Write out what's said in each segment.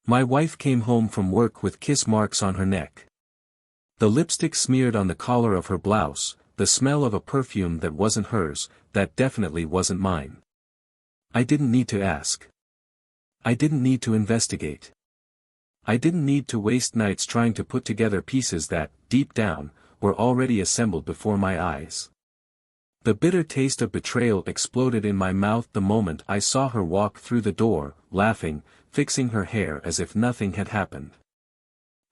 My wife came home from work with kiss marks on her neck. The lipstick smeared on the collar of her blouse, the smell of a perfume that wasn't hers, that definitely wasn't mine. I didn't need to ask. I didn't need to investigate. I didn't need to waste nights trying to put together pieces that, deep down, were already assembled before my eyes. The bitter taste of betrayal exploded in my mouth the moment I saw her walk through the door, laughing, fixing her hair as if nothing had happened.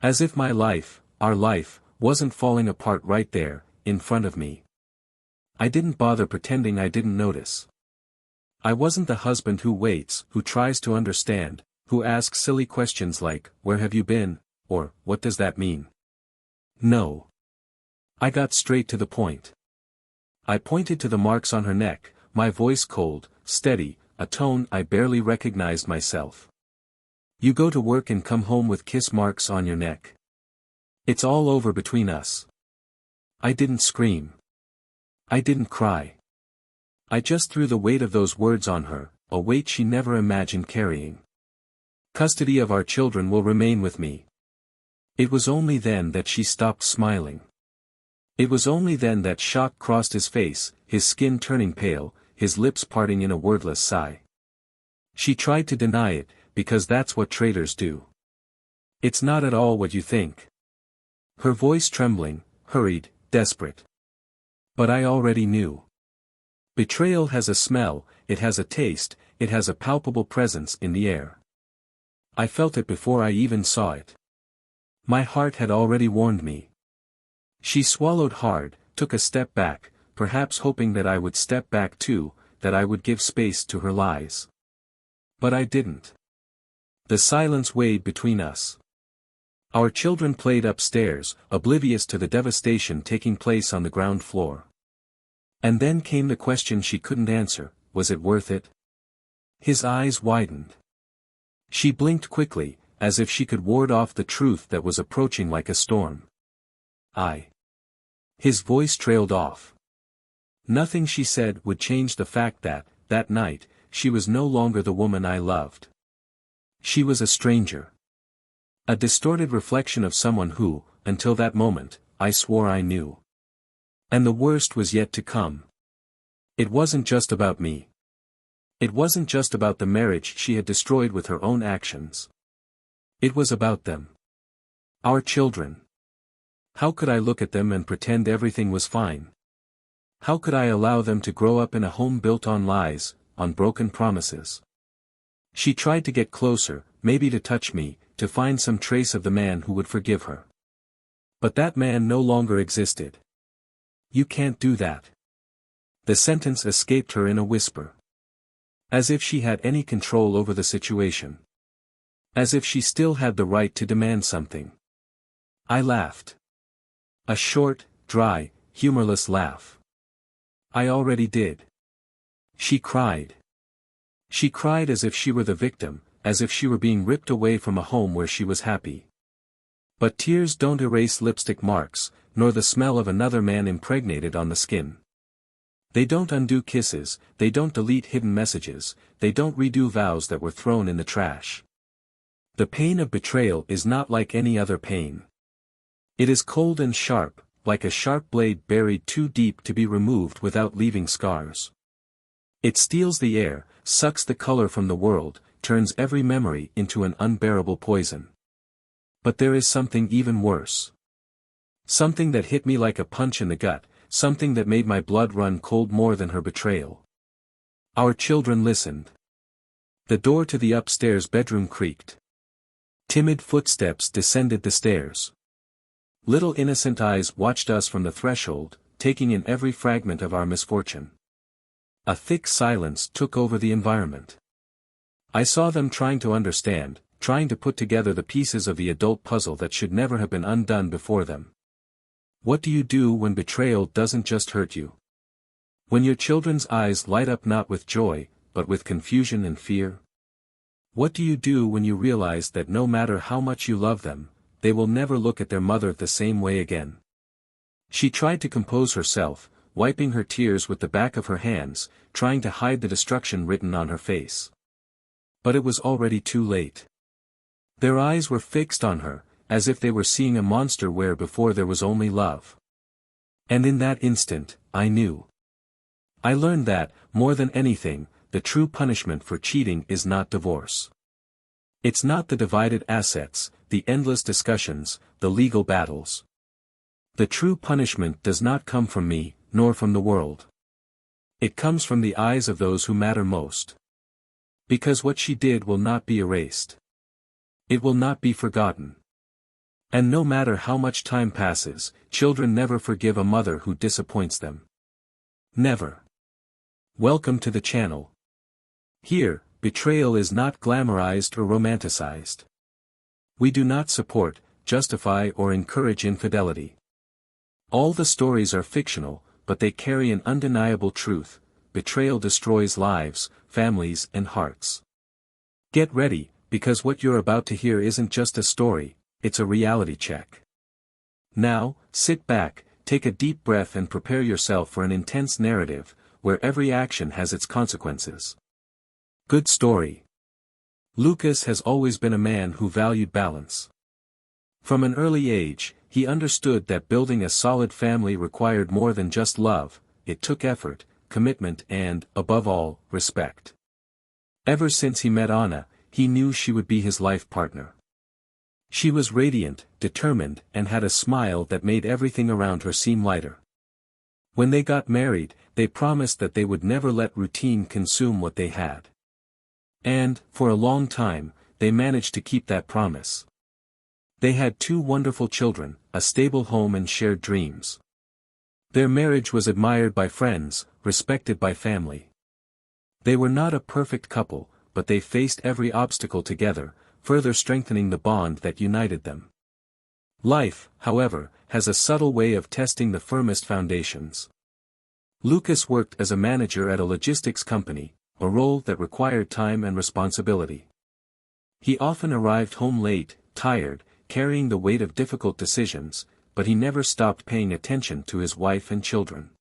As if my life, our life, wasn't falling apart right there, in front of me. I didn't bother pretending I didn't notice. I wasn't the husband who waits, who tries to understand, who asks silly questions like, "Where have you been?" or, "What does that mean?" No. I got straight to the point. I pointed to the marks on her neck, my voice cold, steady, a tone I barely recognized myself. You go to work and come home with kiss marks on your neck. It's all over between us. I didn't scream. I didn't cry. I just threw the weight of those words on her, a weight she never imagined carrying. Custody of our children will remain with me. It was only then that she stopped smiling. It was only then that shock crossed his face, his skin turning pale, his lips parting in a wordless sigh. She tried to deny it, because that's what traitors do. It's not at all what you think. Her voice trembling, hurried, desperate. But I already knew. Betrayal has a smell, it has a taste, it has a palpable presence in the air. I felt it before I even saw it. My heart had already warned me. She swallowed hard, took a step back, perhaps hoping that I would step back too, that I would give space to her lies. But I didn't. The silence weighed between us. Our children played upstairs, oblivious to the devastation taking place on the ground floor. And then came the question she couldn't answer, was it worth it? His eyes widened. She blinked quickly, as if she could ward off the truth that was approaching like a storm. His voice trailed off. Nothing she said would change the fact that, that night, she was no longer the woman I loved. She was a stranger. A distorted reflection of someone who, until that moment, I swore I knew. And the worst was yet to come. It wasn't just about me. It wasn't just about the marriage she had destroyed with her own actions. It was about them. Our children. How could I look at them and pretend everything was fine? How could I allow them to grow up in a home built on lies, on broken promises? She tried to get closer, maybe to touch me, to find some trace of the man who would forgive her. But that man no longer existed. You can't do that. The sentence escaped her in a whisper. As if she had any control over the situation. As if she still had the right to demand something. I laughed. A short, dry, humorless laugh. I already did. She cried. She cried as if she were the victim, as if she were being ripped away from a home where she was happy. But tears don't erase lipstick marks, nor the smell of another man impregnated on the skin. They don't undo kisses, they don't delete hidden messages, they don't redo vows that were thrown in the trash. The pain of betrayal is not like any other pain. It is cold and sharp, like a sharp blade buried too deep to be removed without leaving scars. It steals the air, sucks the color from the world, turns every memory into an unbearable poison. But there is something even worse. Something that hit me like a punch in the gut, something that made my blood run cold more than her betrayal. Our children listened. The door to the upstairs bedroom creaked. Timid footsteps descended the stairs. Little innocent eyes watched us from the threshold, taking in every fragment of our misfortune. A thick silence took over the environment. I saw them trying to understand, trying to put together the pieces of the adult puzzle that should never have been undone before them. What do you do when betrayal doesn't just hurt you? When your children's eyes light up not with joy, but with confusion and fear? What do you do when you realize that no matter how much you love them, they will never look at their mother the same way again? She tried to compose herself, wiping her tears with the back of her hands, trying to hide the destruction written on her face. But it was already too late. Their eyes were fixed on her, as if they were seeing a monster where before there was only love. And in that instant, I knew. I learned that, more than anything, the true punishment for cheating is not divorce. It's not the divided assets, the endless discussions, the legal battles. The true punishment does not come from me, nor from the world. It comes from the eyes of those who matter most. Because what she did will not be erased. It will not be forgotten. And no matter how much time passes, children never forgive a mother who disappoints them. Never. Welcome to the channel. Here, betrayal is not glamorized or romanticized. We do not support, justify or encourage infidelity. All the stories are fictional, but they carry an undeniable truth: betrayal destroys lives, families and hearts. Get ready, because what you're about to hear isn't just a story, it's a reality check. Now, sit back, take a deep breath and prepare yourself for an intense narrative, where every action has its consequences. Good story. Lucas has always been a man who valued balance. From an early age, he understood that building a solid family required more than just love, it took effort, commitment and, above all, respect. Ever since he met Anna, he knew she would be his life partner. She was radiant, determined, and had a smile that made everything around her seem lighter. When they got married, they promised that they would never let routine consume what they had. And, for a long time, they managed to keep that promise. They had 2 wonderful children, a stable home and shared dreams. Their marriage was admired by friends, respected by family. They were not a perfect couple, but they faced every obstacle together, further strengthening the bond that united them. Life, however, has a subtle way of testing the firmest foundations. Lucas worked as a manager at a logistics company, a role that required time and responsibility. He often arrived home late, tired, carrying the weight of difficult decisions, but he never stopped paying attention to his wife and children.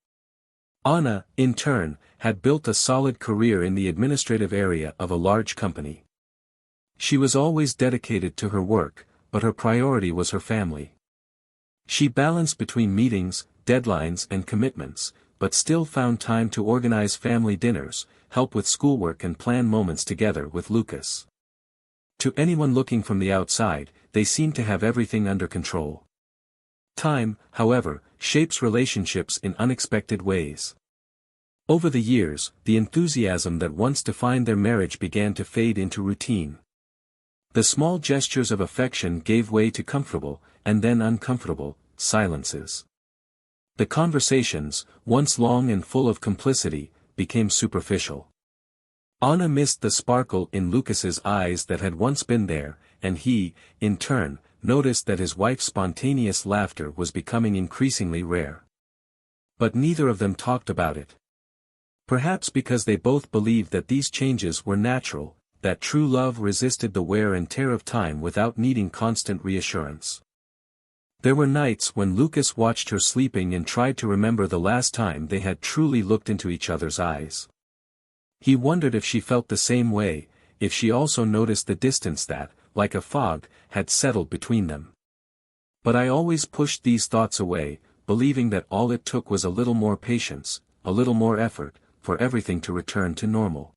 Anna, in turn, had built a solid career in the administrative area of a large company. She was always dedicated to her work, but her priority was her family. She balanced between meetings, deadlines and commitments, but still found time to organize family dinners, help with schoolwork and plan moments together with Lucas. To anyone looking from the outside, they seemed to have everything under control. Time, however, shapes relationships in unexpected ways. Over the years, the enthusiasm that once defined their marriage began to fade into routine. The small gestures of affection gave way to comfortable, and then uncomfortable, silences. The conversations, once long and full of complicity, became superficial. Anna missed the sparkle in Lucas's eyes that had once been there, and he, in turn, noticed that his wife's spontaneous laughter was becoming increasingly rare. But neither of them talked about it. Perhaps because they both believed that these changes were natural, that true love resisted the wear and tear of time without needing constant reassurance. There were nights when Lucas watched her sleeping and tried to remember the last time they had truly looked into each other's eyes. He wondered if she felt the same way, if she also noticed the distance that, like a fog, had settled between them. But I always pushed these thoughts away, believing that all it took was a little more patience, a little more effort, for everything to return to normal.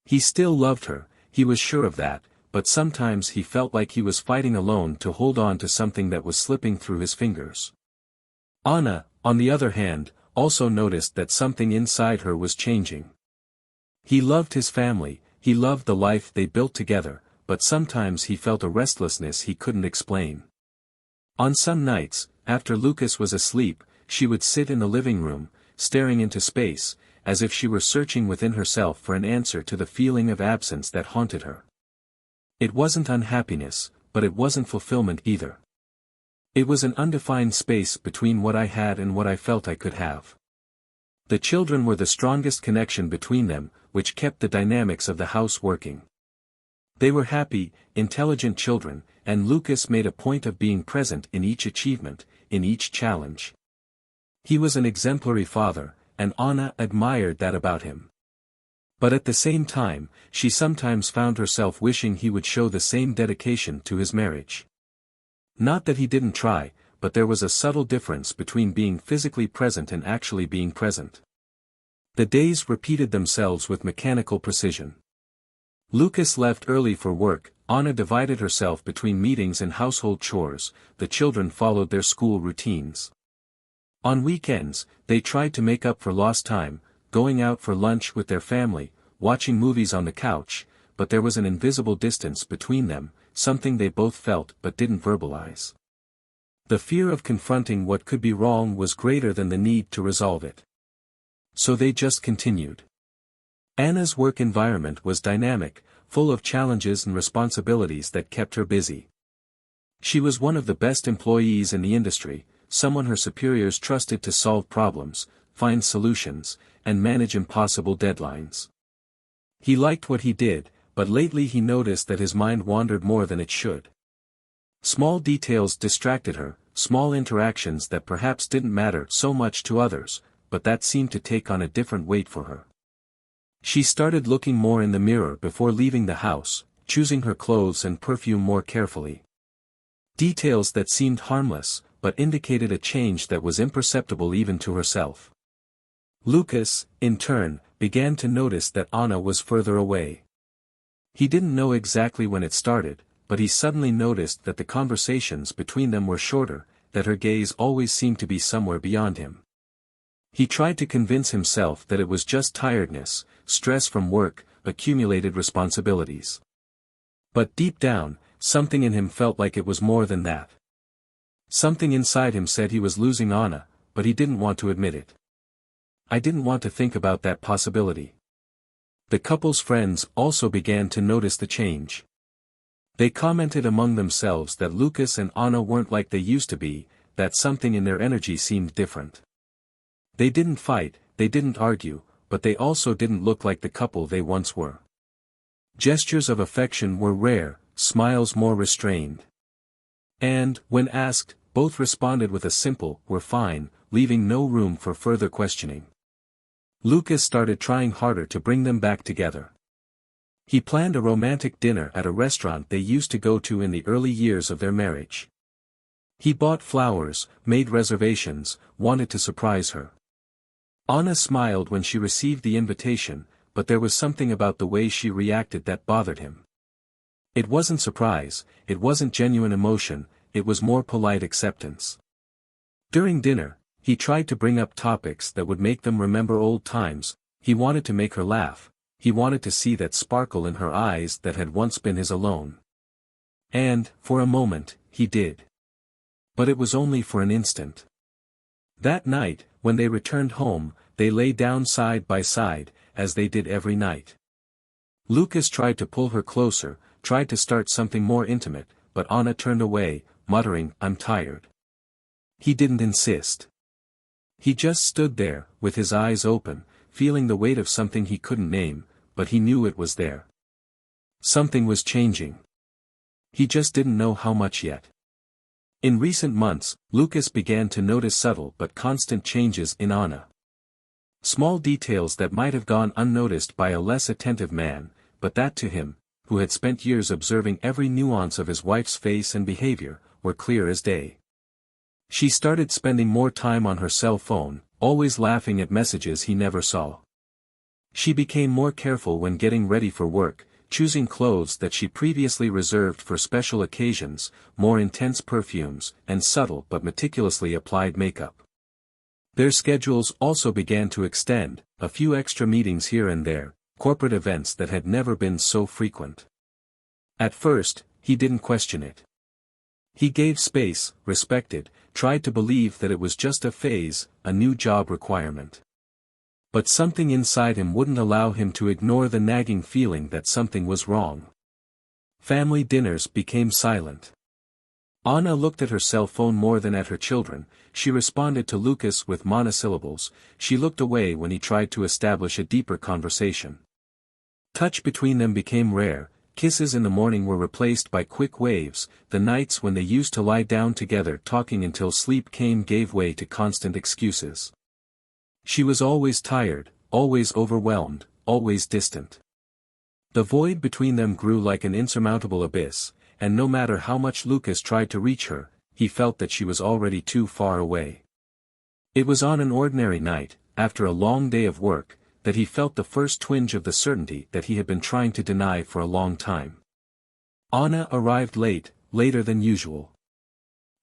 He still loved her, he was sure of that, but sometimes he felt like he was fighting alone to hold on to something that was slipping through his fingers. Anna, on the other hand, also noticed that something inside her was changing. He loved his family, he loved the life they built together, but sometimes he felt a restlessness he couldn't explain. On some nights, after Lucas was asleep, she would sit in the living room, staring into space, as if she were searching within herself for an answer to the feeling of absence that haunted her. It wasn't unhappiness, but it wasn't fulfillment either. It was an undefined space between what I had and what I felt I could have. The children were the strongest connection between them, which kept the dynamics of the house working. They were happy, intelligent children, and Lucas made a point of being present in each achievement, in each challenge. He was an exemplary father, and Anna admired that about him. But at the same time, she sometimes found herself wishing he would show the same dedication to his marriage. Not that he didn't try, but there was a subtle difference between being physically present and actually being present. The days repeated themselves with mechanical precision. Lucas left early for work, Anna divided herself between meetings and household chores, the children followed their school routines. On weekends, they tried to make up for lost time, going out for lunch with their family, watching movies on the couch, but there was an invisible distance between them, something they both felt but didn't verbalize. The fear of confronting what could be wrong was greater than the need to resolve it. So they just continued. Anna's work environment was dynamic, full of challenges and responsibilities that kept her busy. She was one of the best employees in the industry, someone her superiors trusted to solve problems, find solutions, and manage impossible deadlines. He liked what he did, but lately he noticed that his mind wandered more than it should. Small details distracted her, small interactions that perhaps didn't matter so much to others, but that seemed to take on a different weight for her. She started looking more in the mirror before leaving the house, choosing her clothes and perfume more carefully. Details that seemed harmless, but indicated a change that was imperceptible even to herself. Lucas, in turn, began to notice that Anna was further away. He didn't know exactly when it started, but he suddenly noticed that the conversations between them were shorter, that her gaze always seemed to be somewhere beyond him. He tried to convince himself that it was just tiredness, stress from work, accumulated responsibilities. But deep down, something in him felt like it was more than that. Something inside him said he was losing Anna, but he didn't want to admit it. I didn't want to think about that possibility. The couple's friends also began to notice the change. They commented among themselves that Lucas and Anna weren't like they used to be, that something in their energy seemed different. They didn't fight, they didn't argue, but they also didn't look like the couple they once were. Gestures of affection were rare, smiles more restrained. And, when asked, both responded with a simple, "We're fine," leaving no room for further questioning. Lucas started trying harder to bring them back together. He planned a romantic dinner at a restaurant they used to go to in the early years of their marriage. He bought flowers, made reservations, wanted to surprise her. Anna smiled when she received the invitation, but there was something about the way she reacted that bothered him. It wasn't surprise, it wasn't genuine emotion, it was more polite acceptance. During dinner, he tried to bring up topics that would make them remember old times, he wanted to make her laugh, he wanted to see that sparkle in her eyes that had once been his alone. And, for a moment, he did. But it was only for an instant. That night, when they returned home, they lay down side by side, as they did every night. Lucas tried to pull her closer, tried to start something more intimate, but Anna turned away, muttering, "I'm tired." He didn't insist. He just stood there, with his eyes open, feeling the weight of something he couldn't name, but he knew it was there. Something was changing. He just didn't know how much yet. In recent months, Lucas began to notice subtle but constant changes in Anna. Small details that might have gone unnoticed by a less attentive man, but that to him, who had spent years observing every nuance of his wife's face and behavior, were clear as day. She started spending more time on her cell phone, always laughing at messages he never saw. She became more careful when getting ready for work, choosing clothes that she previously reserved for special occasions, more intense perfumes, and subtle but meticulously applied makeup. Their schedules also began to extend, a few extra meetings here and there, corporate events that had never been so frequent. At first, he didn't question it. He gave space, respected, tried to believe that it was just a phase, a new job requirement. But something inside him wouldn't allow him to ignore the nagging feeling that something was wrong. Family dinners became silent. Anna looked at her cell phone more than at her children, she responded to Lucas with monosyllables, she looked away when he tried to establish a deeper conversation. Touch between them became rare, kisses in the morning were replaced by quick waves, the nights when they used to lie down together talking until sleep came gave way to constant excuses. She was always tired, always overwhelmed, always distant. The void between them grew like an insurmountable abyss, and no matter how much Lucas tried to reach her, he felt that she was already too far away. It was on an ordinary night, after a long day of work, that he felt the first twinge of the certainty that he had been trying to deny for a long time. Anna arrived late, later than usual.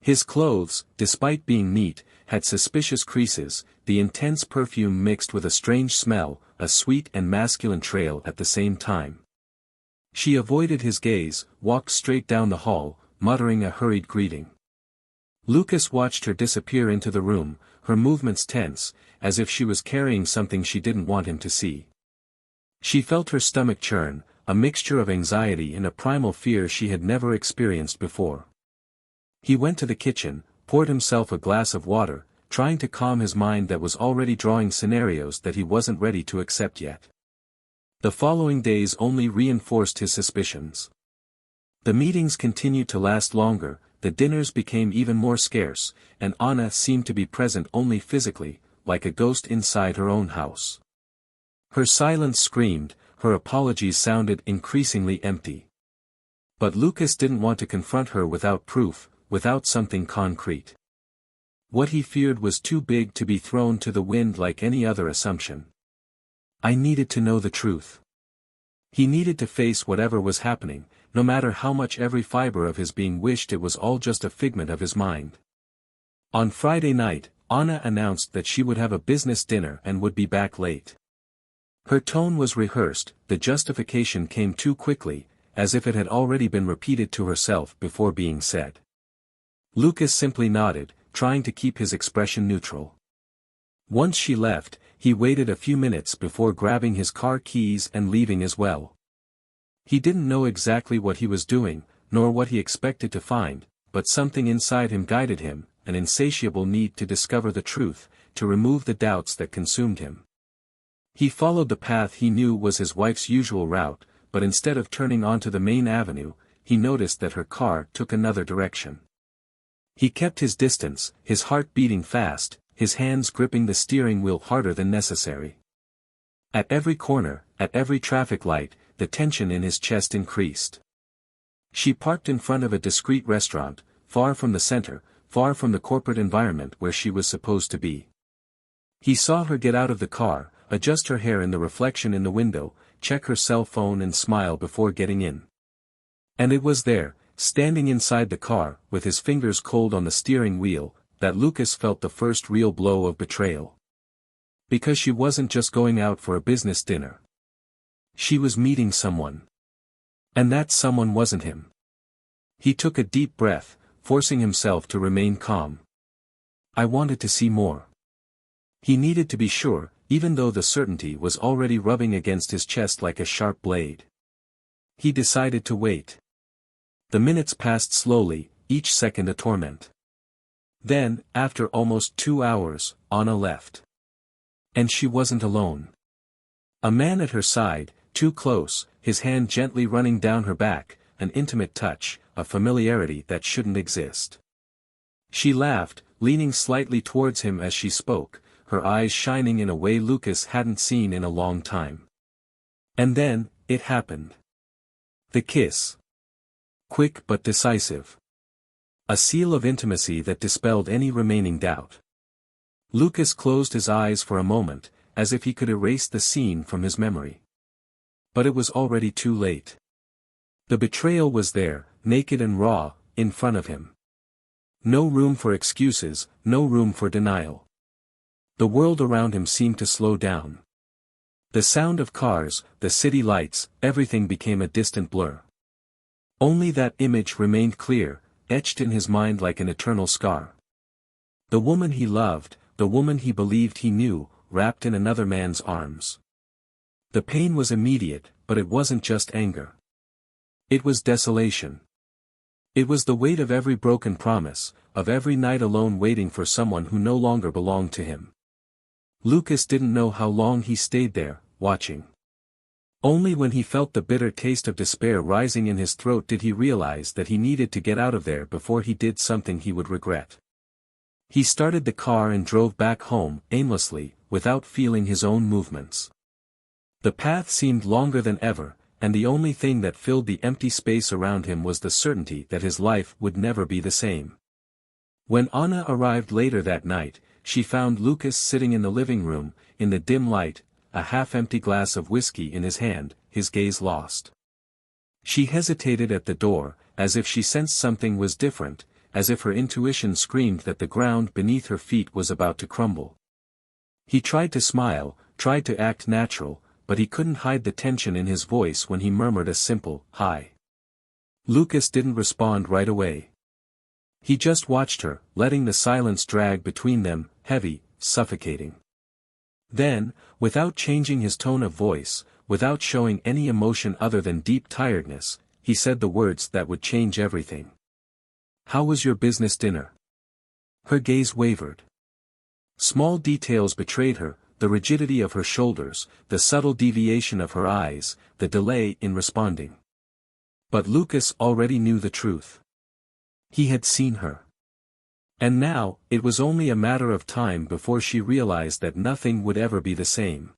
His clothes, despite being neat, had suspicious creases, the intense perfume mixed with a strange smell, a sweet and masculine trail at the same time. She avoided his gaze, walked straight down the hall, muttering a hurried greeting. Lucas watched her disappear into the room, her movements tense, as if she was carrying something she didn't want him to see. She felt her stomach churn, a mixture of anxiety and a primal fear she had never experienced before. He went to the kitchen, poured himself a glass of water, trying to calm his mind that was already drawing scenarios that he wasn't ready to accept yet. The following days only reinforced his suspicions. The meetings continued to last longer, the dinners became even more scarce, and Anna seemed to be present only physically, like a ghost inside her own house. Her silence screamed, her apologies sounded increasingly empty. But Lucas didn't want to confront her without proof, without something concrete. What he feared was too big to be thrown to the wind like any other assumption. I needed to know the truth. He needed to face whatever was happening, no matter how much every fiber of his being wished it was all just a figment of his mind. On Friday night, Anna announced that she would have a business dinner and would be back late. Her tone was rehearsed, the justification came too quickly, as if it had already been repeated to herself before being said. Lucas simply nodded, trying to keep his expression neutral. Once she left, he waited a few minutes before grabbing his car keys and leaving as well. He didn't know exactly what he was doing, nor what he expected to find, but something inside him guided him, an insatiable need to discover the truth, to remove the doubts that consumed him. He followed the path he knew was his wife's usual route, but instead of turning onto the main avenue, he noticed that her car took another direction. He kept his distance, his heart beating fast, his hands gripping the steering wheel harder than necessary. At every corner, at every traffic light, the tension in his chest increased. She parked in front of a discreet restaurant, far from the center, far from the corporate environment where she was supposed to be. He saw her get out of the car, adjust her hair in the reflection in the window, check her cell phone and smile before getting in. And it was there, standing inside the car, with his fingers cold on the steering wheel, that Lucas felt the first real blow of betrayal. Because she wasn't just going out for a business dinner. She was meeting someone. And that someone wasn't him. He took a deep breath, forcing himself to remain calm. I wanted to see more. He needed to be sure, even though the certainty was already rubbing against his chest like a sharp blade. He decided to wait. The minutes passed slowly, each second a torment. Then, after almost 2 hours, Anna left. And she wasn't alone. A man at her side, too close, his hand gently running down her back, an intimate touch, a familiarity that shouldn't exist. She laughed, leaning slightly towards him as she spoke, her eyes shining in a way Lucas hadn't seen in a long time. And then, it happened. The kiss. Quick but decisive. A seal of intimacy that dispelled any remaining doubt. Lucas closed his eyes for a moment, as if he could erase the scene from his memory. But it was already too late. The betrayal was there, naked and raw, in front of him. No room for excuses, no room for denial. The world around him seemed to slow down. The sound of cars, the city lights, everything became a distant blur. Only that image remained clear, etched in his mind like an eternal scar. The woman he loved, the woman he believed he knew, wrapped in another man's arms. The pain was immediate, but it wasn't just anger. It was desolation. It was the weight of every broken promise, of every night alone waiting for someone who no longer belonged to him. Lucas didn't know how long he stayed there, watching. Only when he felt the bitter taste of despair rising in his throat did he realize that he needed to get out of there before he did something he would regret. He started the car and drove back home, aimlessly, without feeling his own movements. The path seemed longer than ever, and the only thing that filled the empty space around him was the certainty that his life would never be the same. When Anna arrived later that night, she found Lucas sitting in the living room, in the dim light, a half-empty glass of whiskey in his hand, his gaze lost. She hesitated at the door, as if she sensed something was different, as if her intuition screamed that the ground beneath her feet was about to crumble. He tried to smile, tried to act natural, but he couldn't hide the tension in his voice when he murmured a simple, "Hi." Lucas didn't respond right away. He just watched her, letting the silence drag between them, heavy, suffocating. Then, without changing his tone of voice, without showing any emotion other than deep tiredness, he said the words that would change everything. "How was your business dinner?" Her gaze wavered. Small details betrayed her, the rigidity of her shoulders, the subtle deviation of her eyes, the delay in responding. But Lucas already knew the truth. He had seen her. And now, it was only a matter of time before she realized that nothing would ever be the same.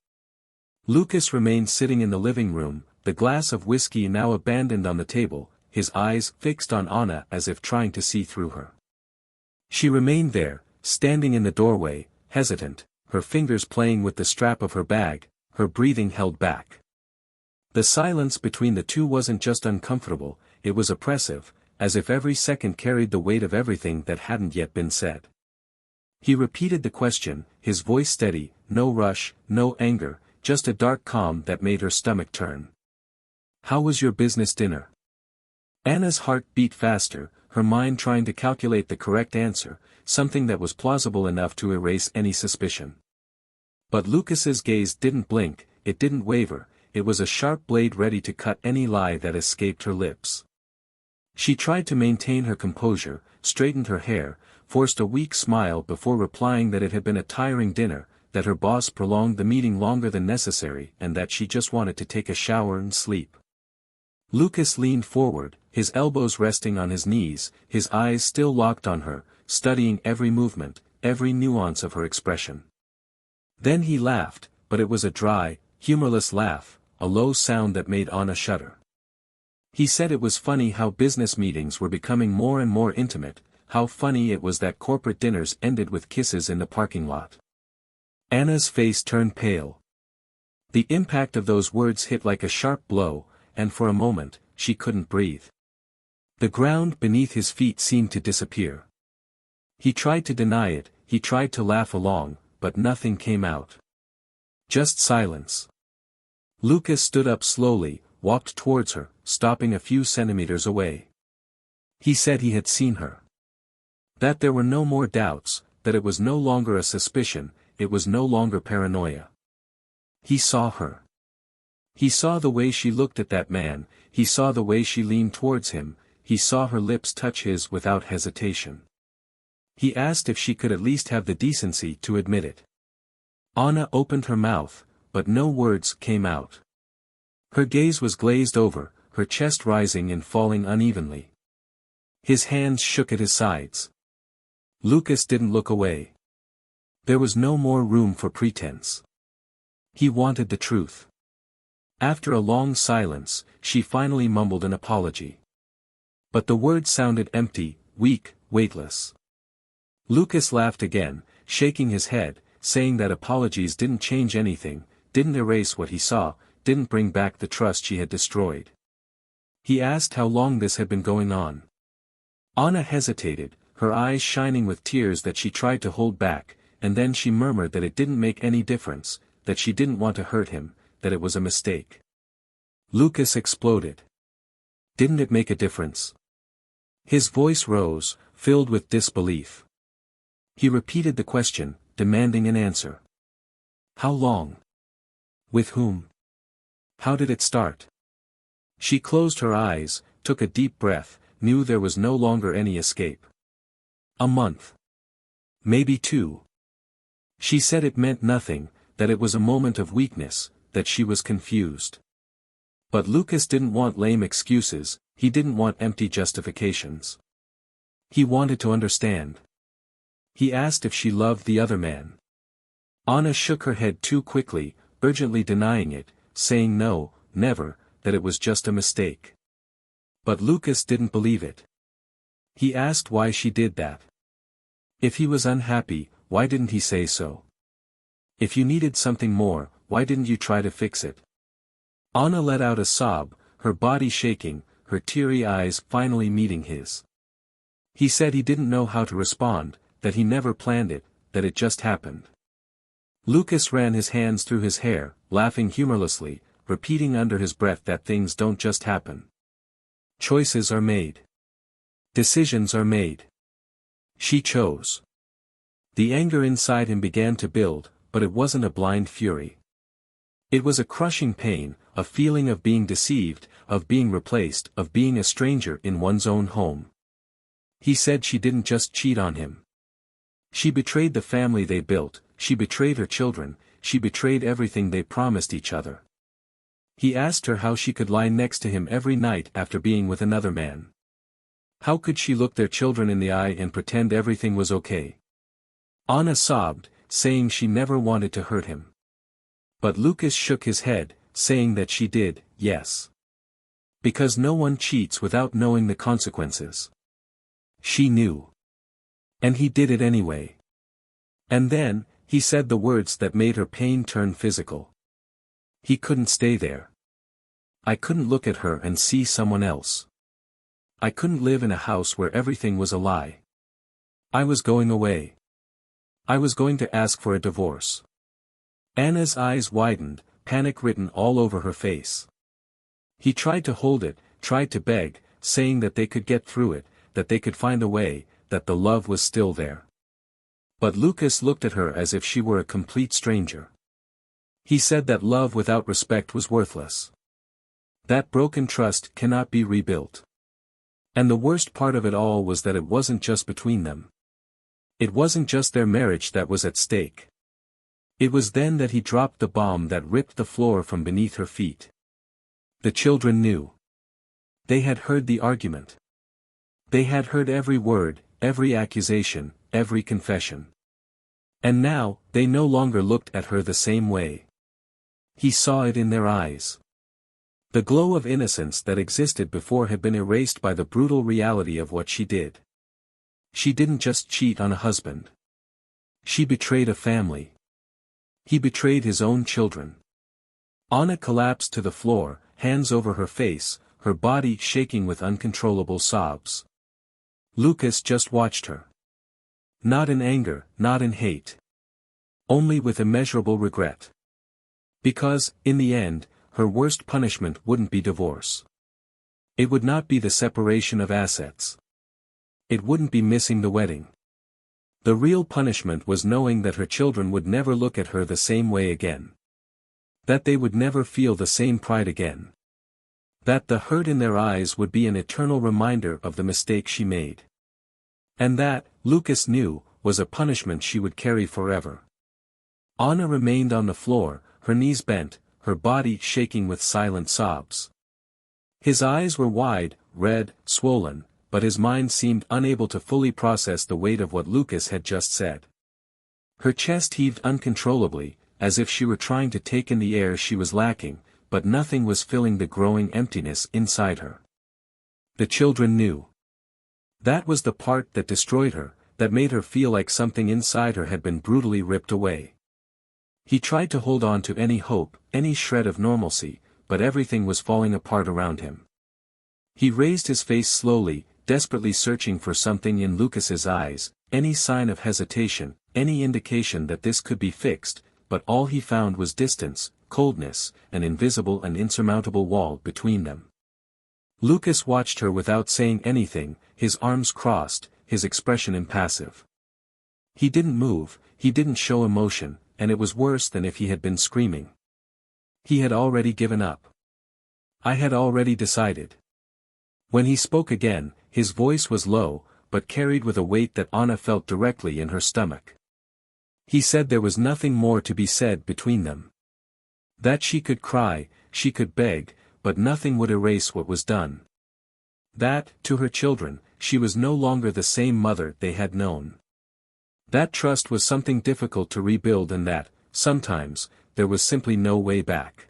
Lucas remained sitting in the living room, the glass of whiskey now abandoned on the table, his eyes fixed on Anna as if trying to see through her. She remained there, standing in the doorway, hesitant, her fingers playing with the strap of her bag, her breathing held back. The silence between the two wasn't just uncomfortable, it was oppressive, as if every second carried the weight of everything that hadn't yet been said. He repeated the question, his voice steady, no rush, no anger, just a dark calm that made her stomach turn. "How was your business dinner?" Anna's heart beat faster, her mind trying to calculate the correct answer, something that was plausible enough to erase any suspicion. But Lucas's gaze didn't blink, it didn't waver, it was a sharp blade ready to cut any lie that escaped her lips. She tried to maintain her composure, straightened her hair, forced a weak smile before replying that it had been a tiring dinner, that her boss prolonged the meeting longer than necessary and that she just wanted to take a shower and sleep. Lucas leaned forward, his elbows resting on his knees, his eyes still locked on her, studying every movement, every nuance of her expression. Then he laughed, but it was a dry, humorless laugh, a low sound that made Anna shudder. He said it was funny how business meetings were becoming more and more intimate, how funny it was that corporate dinners ended with kisses in the parking lot. Anna's face turned pale. The impact of those words hit like a sharp blow, and for a moment, she couldn't breathe. The ground beneath his feet seemed to disappear. He tried to deny it, he tried to laugh along, but nothing came out. Just silence. Lucas stood up slowly, walked towards her, stopping a few centimeters away. He said he had seen her. That there were no more doubts, that it was no longer a suspicion, it was no longer paranoia. He saw her. He saw the way she looked at that man, he saw the way she leaned towards him, he saw her lips touch his without hesitation. He asked if she could at least have the decency to admit it. Anna opened her mouth, but no words came out. Her gaze was glazed over, her chest rising and falling unevenly. His hands shook at his sides. Lucas didn't look away. There was no more room for pretense. He wanted the truth. After a long silence, she finally mumbled an apology. But the words sounded empty, weak, weightless. Lucas laughed again, shaking his head, saying that apologies didn't change anything, didn't erase what he saw, didn't bring back the trust she had destroyed. He asked how long this had been going on. Anna hesitated, her eyes shining with tears that she tried to hold back, and then she murmured that it didn't make any difference, that she didn't want to hurt him, that it was a mistake. Lucas exploded. Didn't it make a difference? His voice rose, filled with disbelief. He repeated the question, demanding an answer. How long? With whom? How did it start? She closed her eyes, took a deep breath, knew there was no longer any escape. A month. Maybe 2. She said it meant nothing, that it was a moment of weakness, that she was confused. But Lucas didn't want lame excuses, he didn't want empty justifications. He wanted to understand. He asked if she loved the other man. Anna shook her head too quickly, urgently denying it, saying no, never, that it was just a mistake. But Lucas didn't believe it. He asked why she did that. If he was unhappy, why didn't he say so? If you needed something more, why didn't you try to fix it? Anna let out a sob, her body shaking, her teary eyes finally meeting his. He said he didn't know how to respond, that he never planned it, that it just happened. Lucas ran his hands through his hair, laughing humorlessly, repeating under his breath that things don't just happen. Choices are made. Decisions are made. She chose. The anger inside him began to build, but it wasn't a blind fury. It was a crushing pain, a feeling of being deceived, of being replaced, of being a stranger in one's own home. He said she didn't just cheat on him. She betrayed the family they built, she betrayed her children, she betrayed everything they promised each other. He asked her how she could lie next to him every night after being with another man. How could she look their children in the eye and pretend everything was okay? Anna sobbed, saying she never wanted to hurt him. But Lucas shook his head, saying that she did, yes. Because no one cheats without knowing the consequences. She knew. And he did it anyway. And then, he said the words that made her pain turn physical. He couldn't stay there. I couldn't look at her and see someone else. I couldn't live in a house where everything was a lie. I was going away. I was going to ask for a divorce. Anna's eyes widened, panic written all over her face. He tried to hold it, tried to beg, saying that they could get through it, that they could find a way, that the love was still there. But Lucas looked at her as if she were a complete stranger. He said that love without respect was worthless. That broken trust cannot be rebuilt. And the worst part of it all was that it wasn't just between them. It wasn't just their marriage that was at stake. It was then that he dropped the bomb that ripped the floor from beneath her feet. The children knew. They had heard the argument. They had heard every word, every accusation, every confession. And now, they no longer looked at her the same way. He saw it in their eyes. The glow of innocence that existed before had been erased by the brutal reality of what she did. She didn't just cheat on a husband. She betrayed a family. He betrayed his own children. Anna collapsed to the floor, hands over her face, her body shaking with uncontrollable sobs. Lucas just watched her. Not in anger, not in hate. Only with immeasurable regret. Because, in the end, her worst punishment wouldn't be divorce. It would not be the separation of assets. It wouldn't be missing the wedding. The real punishment was knowing that her children would never look at her the same way again. That they would never feel the same pride again. That the hurt in their eyes would be an eternal reminder of the mistake she made. And that, Lucas knew, was a punishment she would carry forever. Anna remained on the floor, her knees bent, her body shaking with silent sobs. His eyes were wide, red, swollen, but his mind seemed unable to fully process the weight of what Lucas had just said. Her chest heaved uncontrollably, as if she were trying to take in the air she was lacking, but nothing was filling the growing emptiness inside her. The children knew. That was the part that destroyed her, that made her feel like something inside her had been brutally ripped away. He tried to hold on to any hope, any shred of normalcy, but everything was falling apart around him. He raised his face slowly, desperately searching for something in Lucas's eyes, any sign of hesitation, any indication that this could be fixed, but all he found was distance, coldness, an invisible and insurmountable wall between them. Lucas watched her without saying anything, his arms crossed, his expression impassive. He didn't move, he didn't show emotion, and it was worse than if he had been screaming. He had already given up. I had already decided. When he spoke again, his voice was low, but carried with a weight that Anna felt directly in her stomach. He said there was nothing more to be said between them. That she could cry, she could beg, but nothing would erase what was done. That, to her children, she was no longer the same mother they had known. That trust was something difficult to rebuild and that, sometimes, there was simply no way back.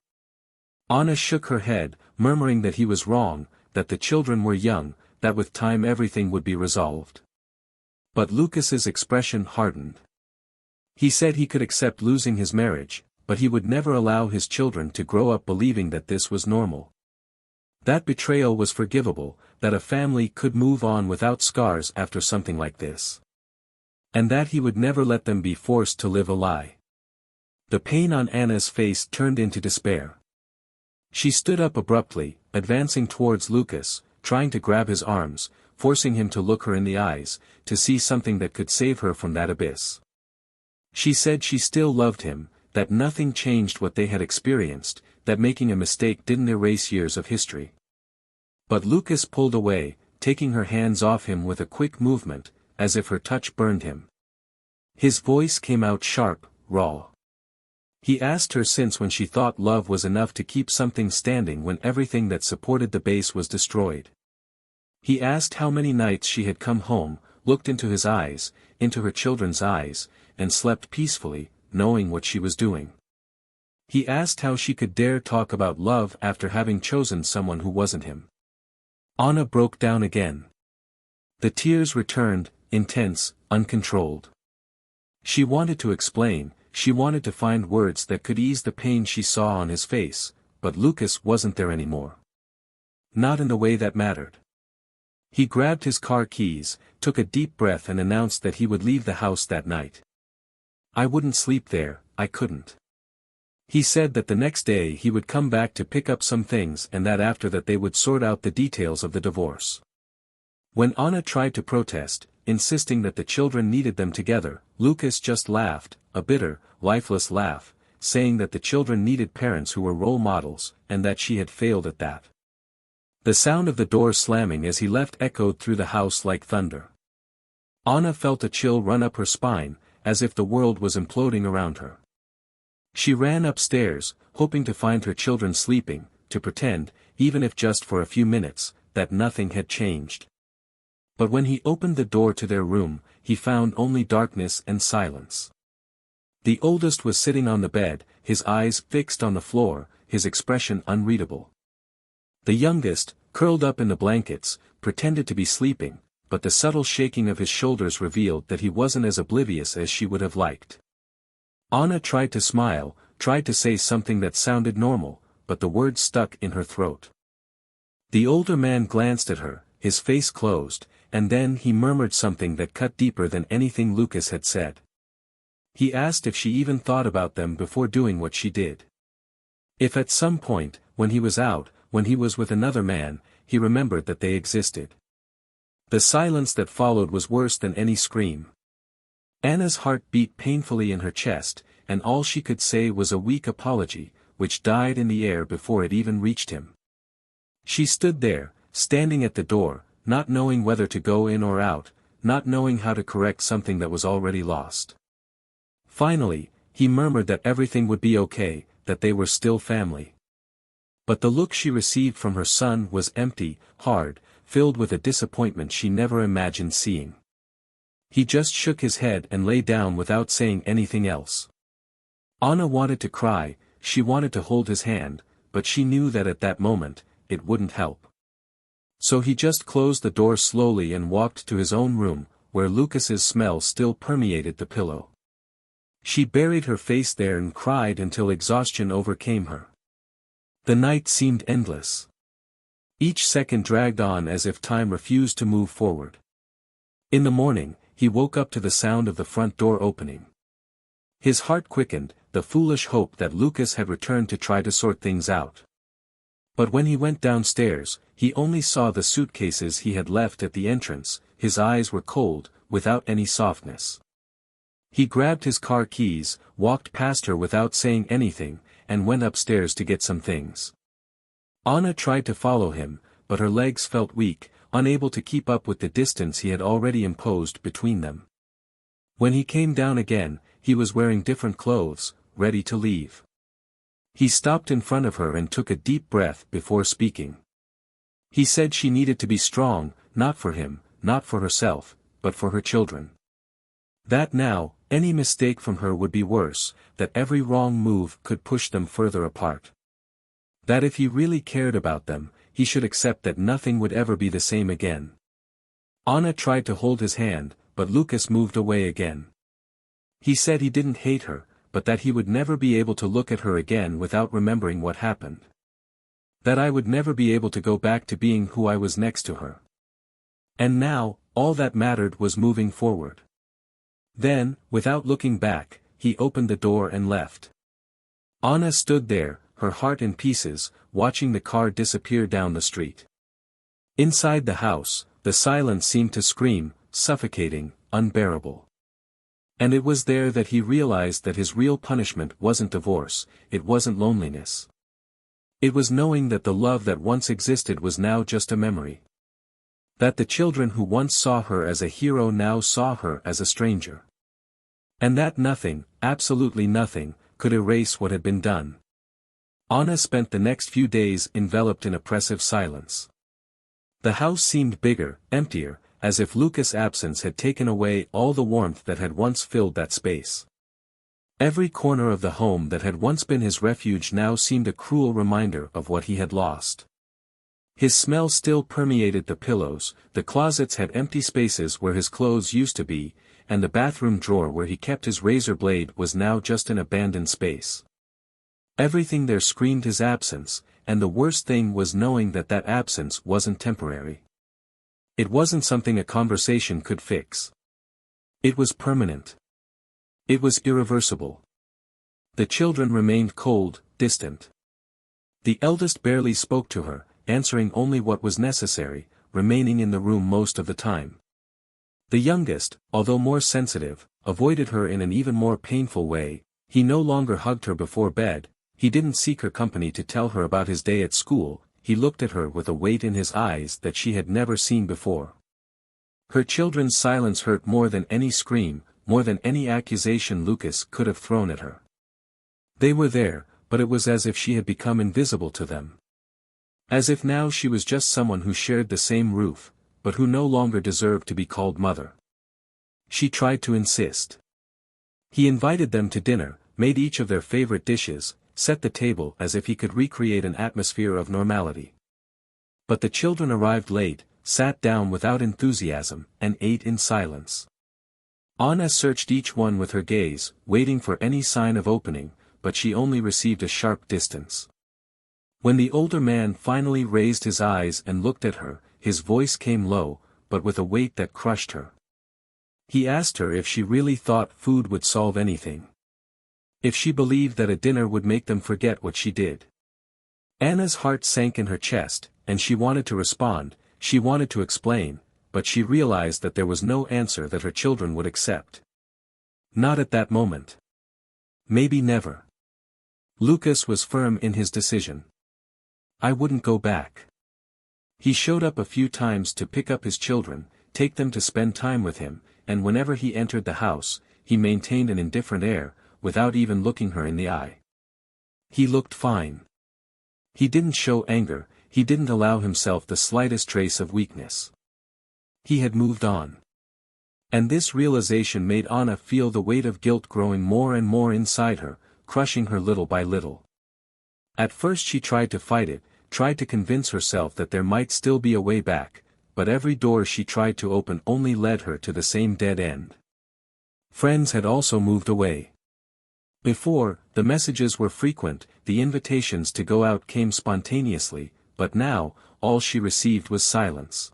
Anna shook her head, murmuring that he was wrong, that the children were young, that with time everything would be resolved. But Lucas's expression hardened. He said he could accept losing his marriage, but he would never allow his children to grow up believing that this was normal. That betrayal was forgivable, that a family could move on without scars after something like this. And that he would never let them be forced to live a lie. The pain on Anna's face turned into despair. She stood up abruptly, advancing towards Lucas, trying to grab his arms, forcing him to look her in the eyes, to see something that could save her from that abyss. She said she still loved him, that nothing changed what they had experienced, that making a mistake didn't erase years of history. But Lucas pulled away, taking her hands off him with a quick movement, as if her touch burned him. His voice came out sharp, raw. He asked her since when she thought love was enough to keep something standing when everything that supported the base was destroyed. He asked how many nights she had come home, looked into his eyes, into her children's eyes, and slept peacefully, knowing what she was doing. He asked how she could dare talk about love after having chosen someone who wasn't him. Anna broke down again. The tears returned, intense, uncontrolled. She wanted to explain, she wanted to find words that could ease the pain she saw on his face, but Lucas wasn't there anymore. Not in the way that mattered. He grabbed his car keys, took a deep breath and announced that he would leave the house that night. I wouldn't sleep there, I couldn't. He said that the next day he would come back to pick up some things and that after that they would sort out the details of the divorce. When Anna tried to protest, insisting that the children needed them together, Lucas just laughed, a bitter, lifeless laugh, saying that the children needed parents who were role models, and that she had failed at that. The sound of the door slamming as he left echoed through the house like thunder. Anna felt a chill run up her spine, as if the world was imploding around her. She ran upstairs, hoping to find her children sleeping, to pretend, even if just for a few minutes, that nothing had changed. But when he opened the door to their room, he found only darkness and silence. The oldest was sitting on the bed, his eyes fixed on the floor, his expression unreadable. The youngest, curled up in the blankets, pretended to be sleeping, but the subtle shaking of his shoulders revealed that he wasn't as oblivious as she would have liked. Anna tried to smile, tried to say something that sounded normal, but the words stuck in her throat. The older man glanced at her, his face closed, and then he murmured something that cut deeper than anything Lucas had said. He asked if she even thought about them before doing what she did. If at some point, when he was out, when he was with another man, he remembered that they existed. The silence that followed was worse than any scream. Anna's heart beat painfully in her chest, and all she could say was a weak apology, which died in the air before it even reached him. She stood there, standing at the door, not knowing whether to go in or out, not knowing how to correct something that was already lost. Finally, he murmured that everything would be okay, that they were still family. But the look she received from her son was empty, hard, filled with a disappointment she never imagined seeing. He just shook his head and lay down without saying anything else. Anna wanted to cry, she wanted to hold his hand, but she knew that at that moment, it wouldn't help. So he just closed the door slowly and walked to his own room, where Lucas's smell still permeated the pillow. She buried her face there and cried until exhaustion overcame her. The night seemed endless. Each second dragged on as if time refused to move forward. In the morning, he woke up to the sound of the front door opening. His heart quickened, the foolish hope that Lucas had returned to try to sort things out. But when he went downstairs, he only saw the suitcases he had left at the entrance, his eyes were cold, without any softness. He grabbed his car keys, walked past her without saying anything, and went upstairs to get some things. Anna tried to follow him, but her legs felt weak, unable to keep up with the distance he had already imposed between them. When he came down again, he was wearing different clothes, ready to leave. He stopped in front of her and took a deep breath before speaking. He said she needed to be strong, not for him, not for herself, but for her children. That now, any mistake from her would be worse, that every wrong move could push them further apart. That if he really cared about them, he should accept that nothing would ever be the same again. Anna tried to hold his hand, but Lucas moved away again. He said he didn't hate her, but that he would never be able to look at her again without remembering what happened. That I would never be able to go back to being who I was next to her. And now, all that mattered was moving forward. Then, without looking back, he opened the door and left. Anna stood there, her heart in pieces, watching the car disappear down the street. Inside the house, the silence seemed to scream, suffocating, unbearable. And it was there that he realized that his real punishment wasn't divorce, it wasn't loneliness. It was knowing that the love that once existed was now just a memory. That the children who once saw her as a hero now saw her as a stranger. And that nothing, absolutely nothing, could erase what had been done. Anna spent the next few days enveloped in oppressive silence. The house seemed bigger, emptier, as if Lucas' absence had taken away all the warmth that had once filled that space. Every corner of the home that had once been his refuge now seemed a cruel reminder of what he had lost. His smell still permeated the pillows, the closets had empty spaces where his clothes used to be, and the bathroom drawer where he kept his razor blade was now just an abandoned space. Everything there screamed his absence, and the worst thing was knowing that that absence wasn't temporary. It wasn't something a conversation could fix. It was permanent. It was irreversible. The children remained cold, distant. The eldest barely spoke to her, answering only what was necessary, remaining in the room most of the time. The youngest, although more sensitive, avoided her in an even more painful way. He no longer hugged her before bed, he didn't seek her company to tell her about his day at school, he looked at her with a weight in his eyes that she had never seen before. Her children's silence hurt more than any scream, more than any accusation Lucas could have thrown at her. They were there, but it was as if she had become invisible to them. As if now she was just someone who shared the same roof, but who no longer deserved to be called mother. She tried to insist. He invited them to dinner, made each of their favorite dishes, set the table as if he could recreate an atmosphere of normality. But the children arrived late, sat down without enthusiasm, and ate in silence. Anna searched each one with her gaze, waiting for any sign of opening, but she only received a sharp distance. When the older man finally raised his eyes and looked at her, his voice came low, but with a weight that crushed her. He asked her if she really thought food would solve anything. If she believed that a dinner would make them forget what she did. Anna's heart sank in her chest, and she wanted to respond, she wanted to explain, but she realized that there was no answer that her children would accept. Not at that moment. Maybe never. Lucas was firm in his decision. I wouldn't go back. He showed up a few times to pick up his children, take them to spend time with him, and whenever he entered the house, he maintained an indifferent air, without even looking her in the eye. He looked fine. He didn't show anger, he didn't allow himself the slightest trace of weakness. He had moved on. And this realization made Anna feel the weight of guilt growing more and more inside her, crushing her little by little. At first she tried to fight it, tried to convince herself that there might still be a way back, but every door she tried to open only led her to the same dead end. Friends had also moved away. Before, the messages were frequent, the invitations to go out came spontaneously, but now, all she received was silence.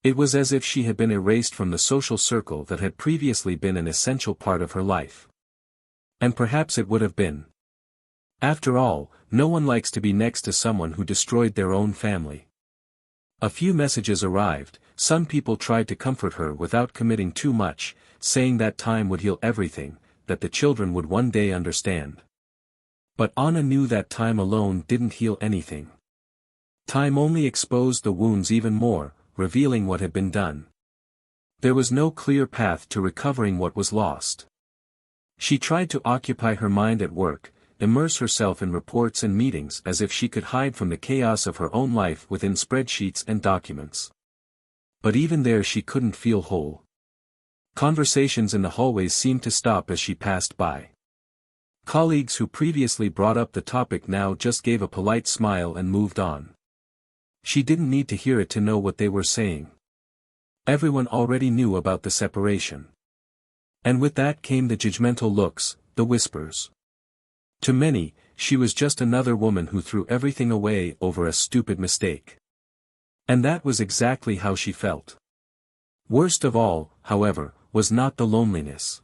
It was as if she had been erased from the social circle that had previously been an essential part of her life. And perhaps it would have been. After all, no one likes to be next to someone who destroyed their own family. A few messages arrived, some people tried to comfort her without committing too much, saying that time would heal everything, that the children would one day understand. But Anna knew that time alone didn't heal anything. Time only exposed the wounds even more, revealing what had been done. There was no clear path to recovering what was lost. She tried to occupy her mind at work, immerse herself in reports and meetings as if she could hide from the chaos of her own life within spreadsheets and documents. But even there she couldn't feel whole. Conversations in the hallways seemed to stop as she passed by. Colleagues who previously brought up the topic now just gave a polite smile and moved on. She didn't need to hear it to know what they were saying. Everyone already knew about the separation. And with that came the judgmental looks, the whispers. To many, she was just another woman who threw everything away over a stupid mistake. And that was exactly how she felt. Worst of all, however, was not the loneliness.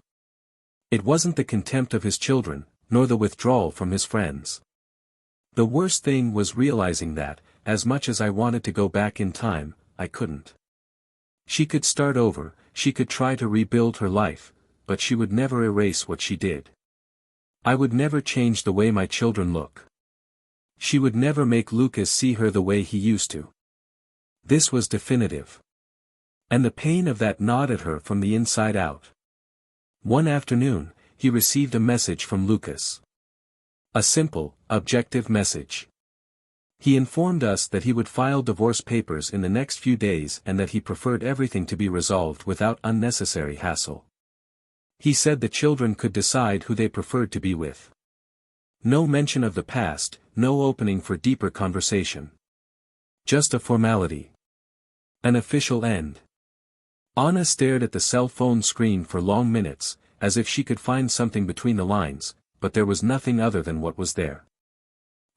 It wasn't the contempt of his children, nor the withdrawal from his friends. The worst thing was realizing that, as much as I wanted to go back in time, I couldn't. She could start over, she could try to rebuild her life, but she would never erase what she did. I would never change the way my children look. She would never make Lucas see her the way he used to. This was definitive. And the pain of that gnawed at her from the inside out. One afternoon, he received a message from Lucas. A simple, objective message. He informed us that he would file divorce papers in the next few days and that he preferred everything to be resolved without unnecessary hassle. He said the children could decide who they preferred to be with. No mention of the past, no opening for deeper conversation. Just a formality. An official end. Anna stared at the cell phone screen for long minutes, as if she could find something between the lines, but there was nothing other than what was there.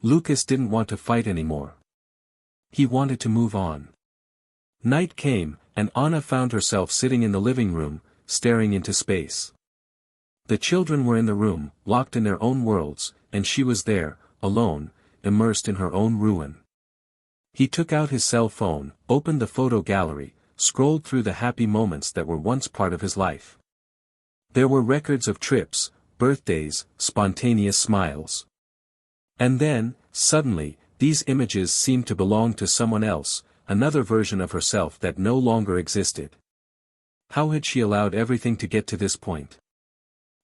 Lucas didn't want to fight anymore. He wanted to move on. Night came, and Anna found herself sitting in the living room, staring into space. The children were in the room, locked in their own worlds, and she was there, alone, immersed in her own ruin. He took out his cell phone, opened the photo gallery, scrolled through the happy moments that were once part of his life. There were records of trips, birthdays, spontaneous smiles. And then, suddenly, these images seemed to belong to someone else, another version of herself that no longer existed. How had she allowed everything to get to this point?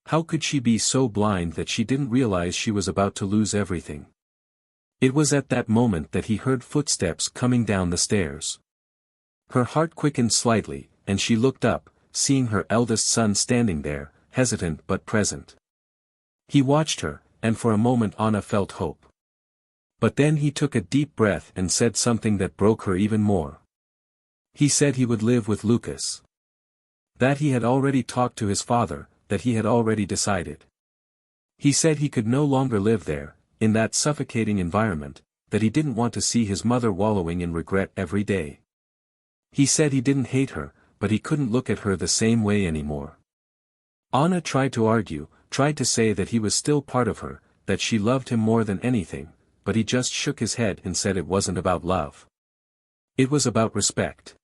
How could she be so blind that she didn't realize she was about to lose everything? It was at that moment that he heard footsteps coming down the stairs. Her heart quickened slightly, and she looked up, seeing her eldest son standing there, hesitant but present. He watched her, and for a moment Anna felt hope. But then he took a deep breath and said something that broke her even more. He said he would live with Lucas. That he had already talked to his father, that he had already decided. He said he could no longer live there, in that suffocating environment, that he didn't want to see his mother wallowing in regret every day. He said he didn't hate her, but he couldn't look at her the same way anymore. Anna tried to argue, tried to say that he was still part of her, that she loved him more than anything, but he just shook his head and said it wasn't about love. It was about respect.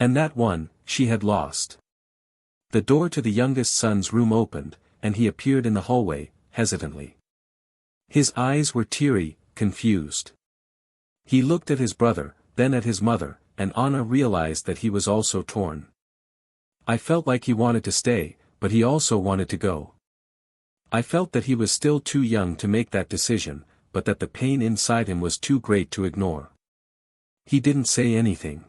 And that one, she had lost. The door to the youngest son's room opened, and he appeared in the hallway, hesitantly. His eyes were teary, confused. He looked at his brother, then at his mother, and Anna realized that he was also torn. I felt like he wanted to stay, but he also wanted to go. I felt that he was still too young to make that decision, but that the pain inside him was too great to ignore. He didn't say anything.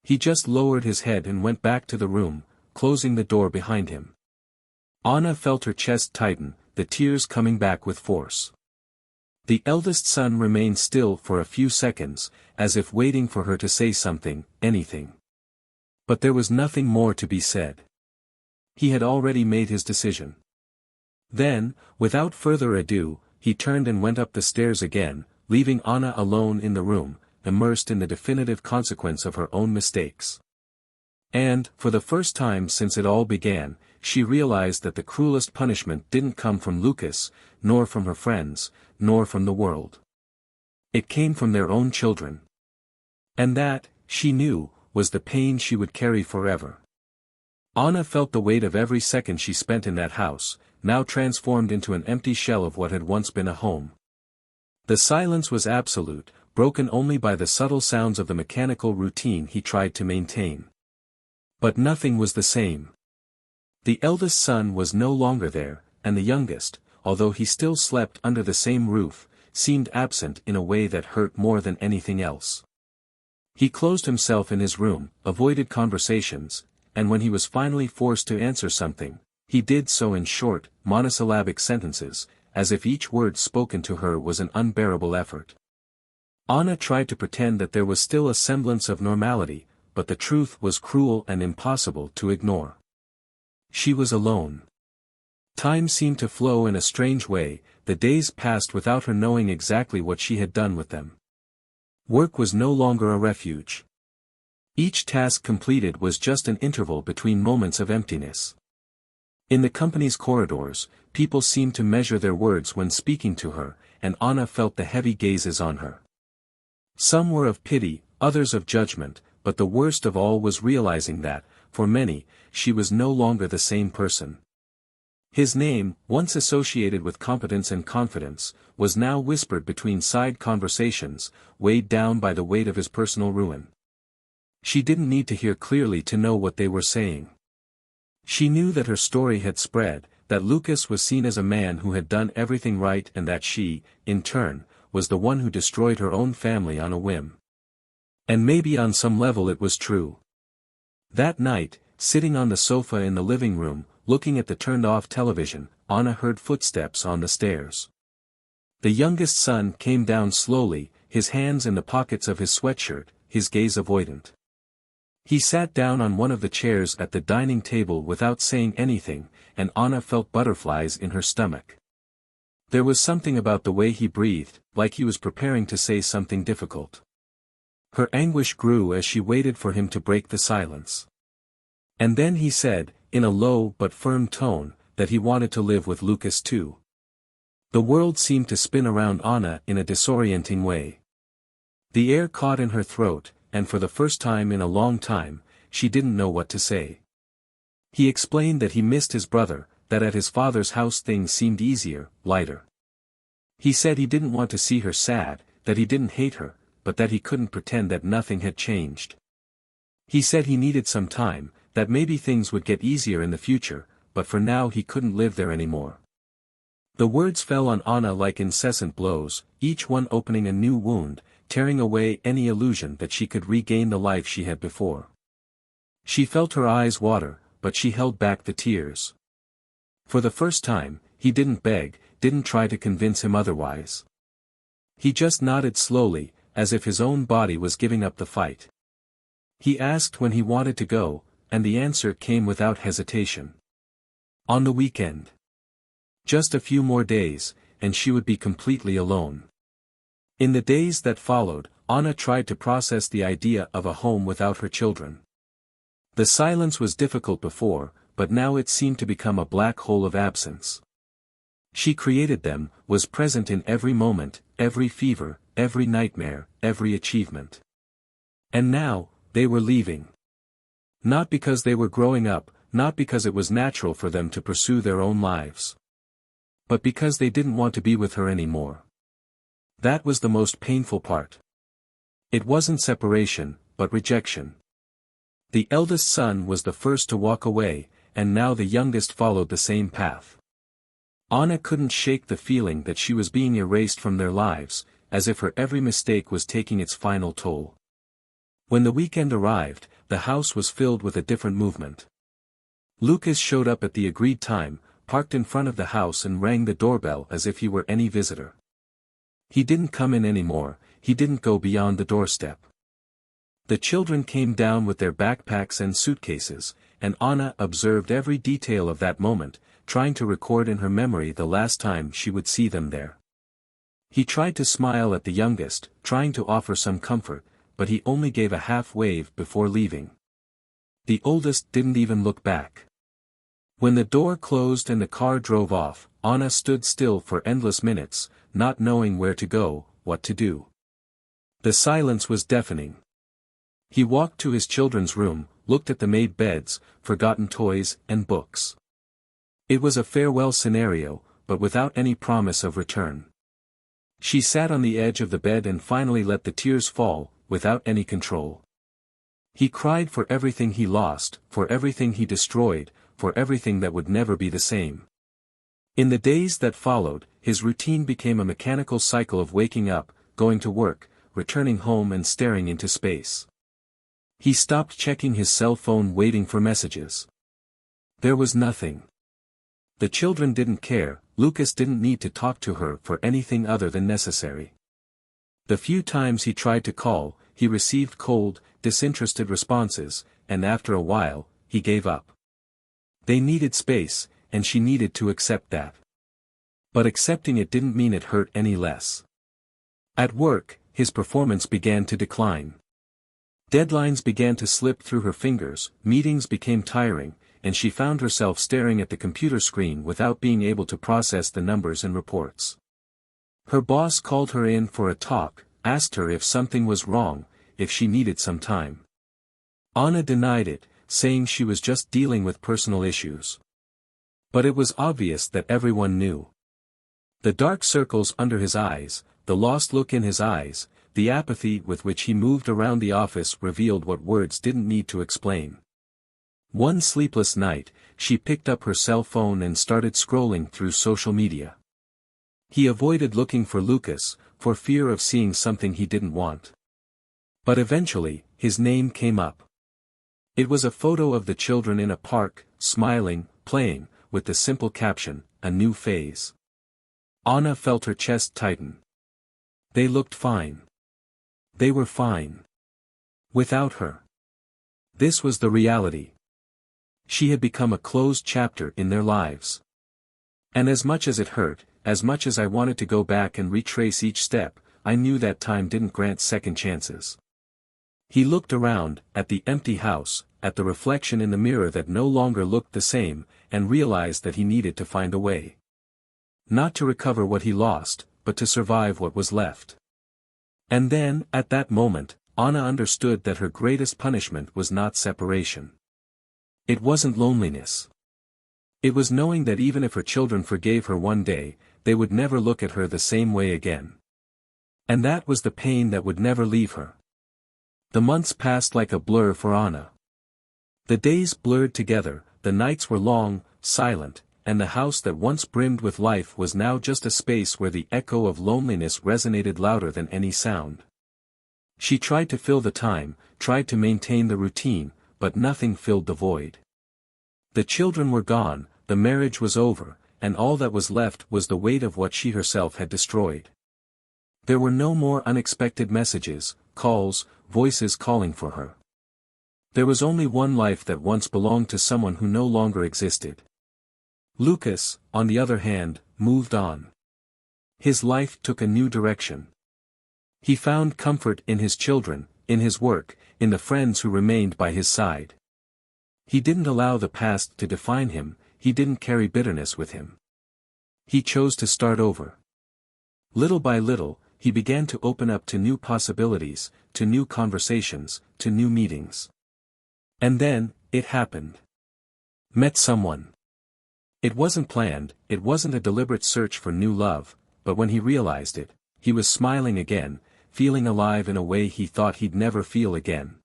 He just lowered his head and went back to the room, closing the door behind him. Anna felt her chest tighten, the tears coming back with force. The eldest son remained still for a few seconds, as if waiting for her to say something, anything. But there was nothing more to be said. He had already made his decision. Then, without further ado, he turned and went up the stairs again, leaving Anna alone in the room, immersed in the definitive consequence of her own mistakes. And, for the first time since it all began, she realized that the cruelest punishment didn't come from Lucas, nor from her friends, nor from the world. It came from their own children. And that, she knew, was the pain she would carry forever. Anna felt the weight of every second she spent in that house, now transformed into an empty shell of what had once been a home. The silence was absolute, broken only by the subtle sounds of the mechanical routine he tried to maintain. But nothing was the same. The eldest son was no longer there, and the youngest, although he still slept under the same roof, seemed absent in a way that hurt more than anything else. He closed himself in his room, avoided conversations, and when he was finally forced to answer something, He did so in short, monosyllabic sentences, as if each word spoken to her was an unbearable effort. Anna tried to pretend that there was still a semblance of normality, but the truth was cruel and impossible to ignore. She was alone. Time seemed to flow in a strange way, the days passed without her knowing exactly what she had done with them. Work was no longer a refuge. Each task completed was just an interval between moments of emptiness. In the company's corridors, people seemed to measure their words when speaking to her, and Anna felt the heavy gazes on her. Some were of pity, others of judgment, but the worst of all was realizing that, for many, she was no longer the same person. His name, once associated with competence and confidence, was now whispered between side conversations, weighed down by the weight of his personal ruin. She didn't need to hear clearly to know what they were saying. She knew that her story had spread, that Lucas was seen as a man who had done everything right and that she, in turn, was the one who destroyed her own family on a whim. And maybe on some level it was true. That night, sitting on the sofa in the living room, looking at the turned-off television, Anna heard footsteps on the stairs. The youngest son came down slowly, his hands in the pockets of his sweatshirt, his gaze avoidant. He sat down on one of the chairs at the dining table without saying anything, and Anna felt butterflies in her stomach. There was something about the way he breathed, like he was preparing to say something difficult. Her anguish grew as she waited for him to break the silence. And then he said, in a low but firm tone, that he wanted to live with Lucas too. The world seemed to spin around Anna in a disorienting way. The air caught in her throat, and for the first time in a long time, she didn't know what to say. He explained that he missed his brother, that at his father's house things seemed easier, lighter. He said he didn't want to see her sad, that he didn't hate her, but that he couldn't pretend that nothing had changed. He said he needed some time, that maybe things would get easier in the future, but for now he couldn't live there anymore. The words fell on Anna like incessant blows, each one opening a new wound, tearing away any illusion that she could regain the life she had before. She felt her eyes water, but she held back the tears. For the first time, he didn't beg, didn't try to convince him otherwise. He just nodded slowly, as if his own body was giving up the fight. He asked when he wanted to go, and the answer came without hesitation. On the weekend. Just a few more days, and she would be completely alone. In the days that followed, Anna tried to process the idea of a home without her children. The silence was difficult before, but now it seemed to become a black hole of absence. She created them, was present in every moment, every fever, every nightmare, every achievement. And now, they were leaving. Not because they were growing up, not because it was natural for them to pursue their own lives. But because they didn't want to be with her anymore. That was the most painful part. It wasn't separation, but rejection. The eldest son was the first to walk away, and now the youngest followed the same path. Anna couldn't shake the feeling that she was being erased from their lives, as if her every mistake was taking its final toll. When the weekend arrived, the house was filled with a different movement. Lucas showed up at the agreed time, parked in front of the house and rang the doorbell as if he were any visitor. He didn't come in anymore, he didn't go beyond the doorstep. The children came down with their backpacks and suitcases, and Anna observed every detail of that moment, trying to record in her memory the last time she would see them there. He tried to smile at the youngest, trying to offer some comfort, but he only gave a half wave before leaving. The oldest didn't even look back. When the door closed and the car drove off, Anna stood still for endless minutes, not knowing where to go, what to do. The silence was deafening. He walked to his children's room, looked at the made beds, forgotten toys and books. It was a farewell scenario, but without any promise of return. She sat on the edge of the bed and finally let the tears fall, without any control. He cried for everything he lost, for everything he destroyed, for everything that would never be the same. In the days that followed, his routine became a mechanical cycle of waking up, going to work, returning home and staring into space. He stopped checking his cell phone waiting for messages. There was nothing. The children didn't care, Lucas didn't need to talk to her for anything other than necessary. The few times he tried to call, he received cold, disinterested responses, and after a while, he gave up. They needed space, and she needed to accept that. But accepting it didn't mean it hurt any less. At work, his performance began to decline. Deadlines began to slip through her fingers, meetings became tiring, and she found herself staring at the computer screen without being able to process the numbers and reports. Her boss called her in for a talk, asked her if something was wrong, if she needed some time. Anna denied it, saying she was just dealing with personal issues. But it was obvious that everyone knew. The dark circles under his eyes, the lost look in his eyes, the apathy with which he moved around the office revealed what words didn't need to explain. One sleepless night, she picked up her cell phone and started scrolling through social media. He avoided looking for Lucas, for fear of seeing something he didn't want. But eventually, his name came up. It was a photo of the children in a park, smiling, playing, with the simple caption, "A new phase." Anna felt her chest tighten. They looked fine. They were fine. Without her. This was the reality. She had become a closed chapter in their lives. And as much as it hurt, as much as I wanted to go back and retrace each step, I knew that time didn't grant second chances. He looked around, at the empty house, at the reflection in the mirror that no longer looked the same, and realized that he needed to find a way. Not to recover what he lost, but to survive what was left. And then, at that moment, Anna understood that her greatest punishment was not separation. It wasn't loneliness. It was knowing that even if her children forgave her one day, they would never look at her the same way again. And that was the pain that would never leave her. The months passed like a blur for Anna. The days blurred together, the nights were long, silent, and the house that once brimmed with life was now just a space where the echo of loneliness resonated louder than any sound. She tried to fill the time, tried to maintain the routine, but nothing filled the void. The children were gone, the marriage was over, and all that was left was the weight of what she herself had destroyed. There were no more unexpected messages, calls, voices calling for her. There was only one life that once belonged to someone who no longer existed. Lucas, on the other hand, moved on. His life took a new direction. He found comfort in his children, in his work, in the friends who remained by his side. He didn't allow the past to define him, he didn't carry bitterness with him. He chose to start over. Little by little, he began to open up to new possibilities, to new conversations, to new meetings. And then, it happened. Met someone. It wasn't planned, it wasn't a deliberate search for new love, but when he realized it, he was smiling again, feeling alive in a way he thought he'd never feel again.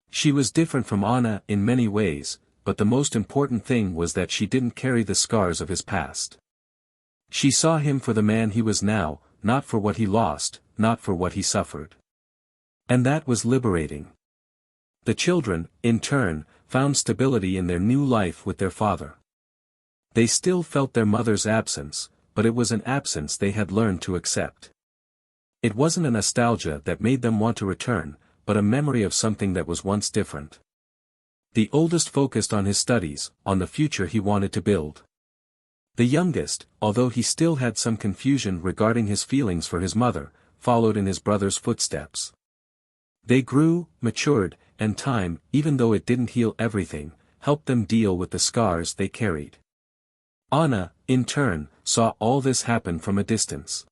She was different from Anna in many ways, but the most important thing was that she didn't carry the scars of his past. She saw him for the man he was now, not for what he lost, not for what he suffered. And that was liberating. The children, in turn, found stability in their new life with their father. They still felt their mother's absence, but it was an absence they had learned to accept. It wasn't a nostalgia that made them want to return, but a memory of something that was once different. The oldest focused on his studies, on the future he wanted to build. The youngest, although he still had some confusion regarding his feelings for his mother, followed in his brother's footsteps. They grew, matured, and time, even though it didn't heal everything, helped them deal with the scars they carried. Anna, in turn, saw all this happen from a distance.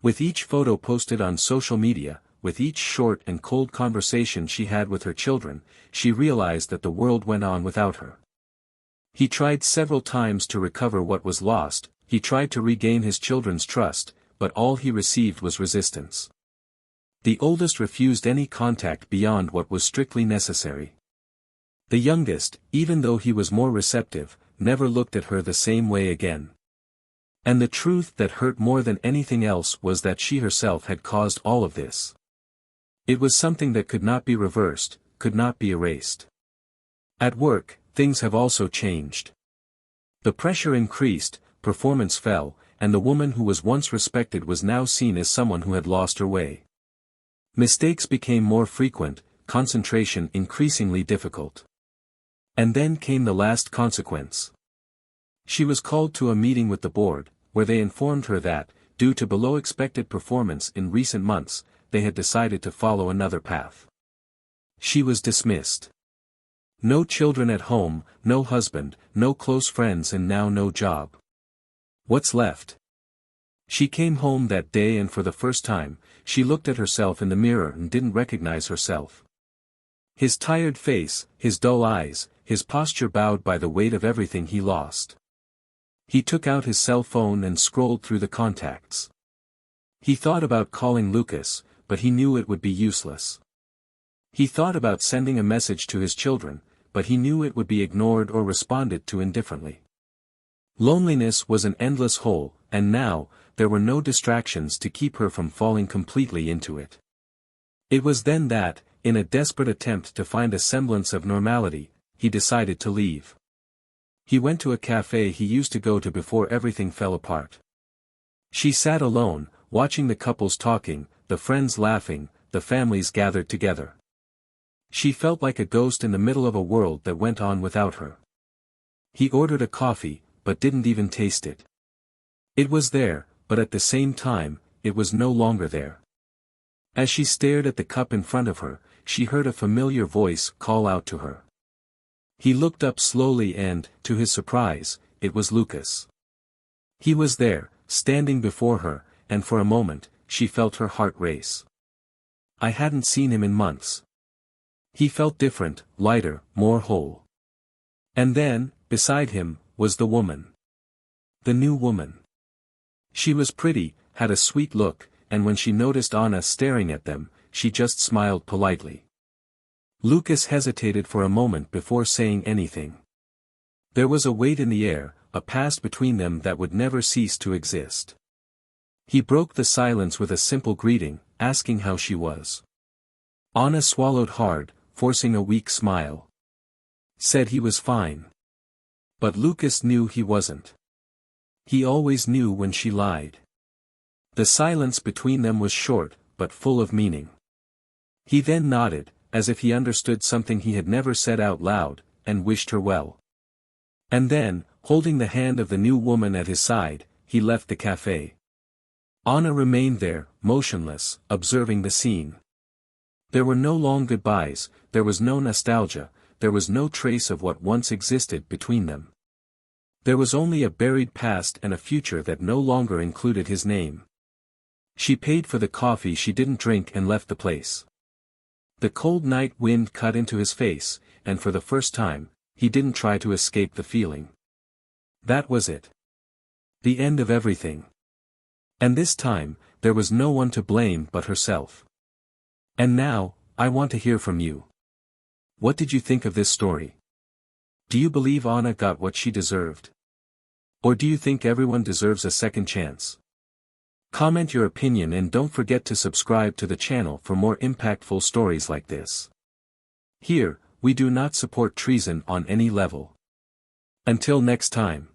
With each photo posted on social media, with each short and cold conversation she had with her children, she realized that the world went on without her. He tried several times to recover what was lost, he tried to regain his children's trust, but all he received was resistance. The oldest refused any contact beyond what was strictly necessary. The youngest, even though he was more receptive, never looked at her the same way again. And the truth that hurt more than anything else was that she herself had caused all of this. It was something that could not be reversed, could not be erased. At work, things have also changed. The pressure increased, performance fell, and the woman who was once respected was now seen as someone who had lost her way. Mistakes became more frequent, concentration increasingly difficult. And then came the last consequence. She was called to a meeting with the board, where they informed her that, due to below-expected performance in recent months, they had decided to follow another path. She was dismissed. No children at home, no husband, no close friends, and now no job. What's left? She came home that day, and for the first time, she looked at herself in the mirror and didn't recognize herself. His tired face, his dull eyes, his posture bowed by the weight of everything he lost. He took out his cell phone and scrolled through the contacts. He thought about calling Lucas, but he knew it would be useless. He thought about sending a message to his children, but he knew it would be ignored or responded to indifferently. Loneliness was an endless hole, and now, there were no distractions to keep her from falling completely into it. It was then that, in a desperate attempt to find a semblance of normality, he decided to leave. He went to a cafe he used to go to before everything fell apart. She sat alone, watching the couples talking, the friends laughing, the families gathered together. She felt like a ghost in the middle of a world that went on without her. He ordered a coffee, but didn't even taste it. It was there, but at the same time, it was no longer there. As she stared at the cup in front of her, she heard a familiar voice call out to her. He looked up slowly and, to his surprise, it was Lucas. He was there, standing before her, and for a moment, she felt her heart race. I hadn't seen him in months. He felt different, lighter, more whole. And then, beside him, was the woman. The new woman. She was pretty, had a sweet look, and when she noticed Anna staring at them, she just smiled politely. Lucas hesitated for a moment before saying anything. There was a weight in the air, a past between them that would never cease to exist. He broke the silence with a simple greeting, asking how she was. Anna swallowed hard, forcing a weak smile. Said he was fine. But Lucas knew he wasn't. He always knew when she lied. The silence between them was short, but full of meaning. He then nodded, as if he understood something he had never said out loud, and wished her well. And then, holding the hand of the new woman at his side, he left the cafe. Anna remained there, motionless, observing the scene. There were no long goodbyes, there was no nostalgia, there was no trace of what once existed between them. There was only a buried past and a future that no longer included his name. She paid for the coffee she didn't drink and left the place. The cold night wind cut into his face, and for the first time, he didn't try to escape the feeling. That was it. The end of everything. And this time, there was no one to blame but herself. And now, I want to hear from you. What did you think of this story? Do you believe Anna got what she deserved? Or do you think everyone deserves a second chance? Comment your opinion and don't forget to subscribe to the channel for more impactful stories like this. Here, we do not support treason on any level. Until next time.